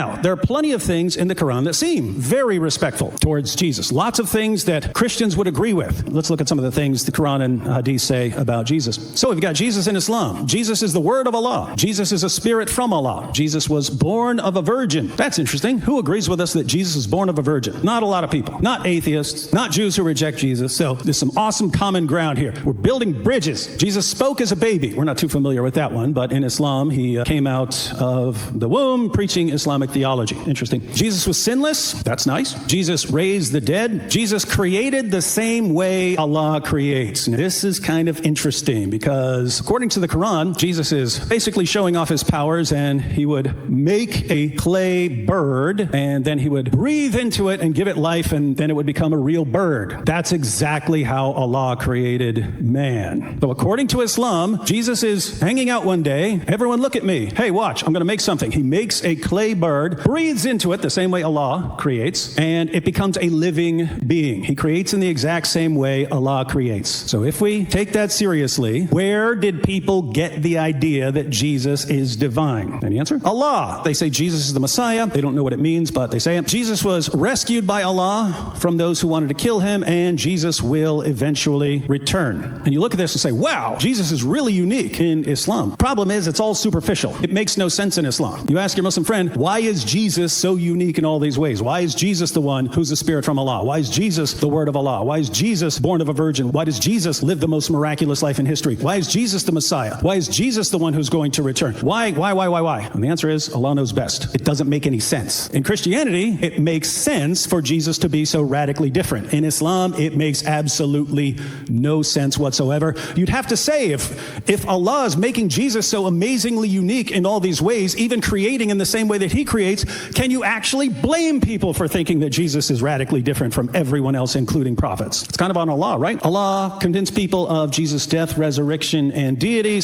Now, there are plenty of things in the Quran that seem very respectful towards Jesus. Lots of things that Christians would agree with. Let's look at some of the things the Quran and Hadith say about Jesus. So we've got Jesus in Islam. Jesus is the word of Allah. Jesus is a spirit from Allah. Jesus was born of a virgin. That's interesting. Who agrees with us that Jesus was born of a virgin? Not a lot of people. Not atheists. Not Jews who reject Jesus. So there's some awesome common ground here. We're building bridges. Jesus spoke as a baby. We're not too familiar with that one, but in Islam, he came out of the womb preaching Islamic theology. Interesting. Jesus was sinless. That's nice. Jesus raised the dead. Jesus created the same way Allah creates. Now, this is kind of interesting because according to the Quran, Jesus is basically showing off his powers, and he would make a clay bird and then he would breathe into it and give it life, and then it would become a real bird. That's exactly how Allah created man. So according to Islam, Jesus is hanging out one day. Everyone look at me. Hey, watch, I'm going to make something. He makes a clay bird, breathes into it the same way Allah creates, and it becomes a living being. He creates in the exact same way Allah creates. So if we take that seriously, where did people get the idea that Jesus is divine? Any answer? Allah. They say Jesus is the Messiah. They don't know what it means, but they say it. Jesus was rescued by Allah from those who wanted to kill him, and Jesus will eventually return. And you look at this and say, wow, Jesus is really unique in Islam. Problem is, it's all superficial. It makes no sense in Islam. You ask your Muslim friend, why is Jesus so unique in all these ways? Why is Jesus the one who's the spirit from Allah? Why is Jesus the word of Allah? Why is Jesus born of a virgin? Why does Jesus live the most miraculous life in history? Why is Jesus the Messiah? Why is Jesus the one who's going to return? Why? And the answer is, Allah knows best. It doesn't make any sense. In Christianity, it makes sense for Jesus to be so radically different. In Islam, it makes absolutely no sense whatsoever. You'd have to say, if Allah is making Jesus so amazingly unique in all these ways, even creating in the same way that he creates, can you actually blame people for thinking that Jesus is radically different from everyone else, including prophets? It's kind of on Allah, right? Allah convinced people of Jesus' death, resurrection, and deity.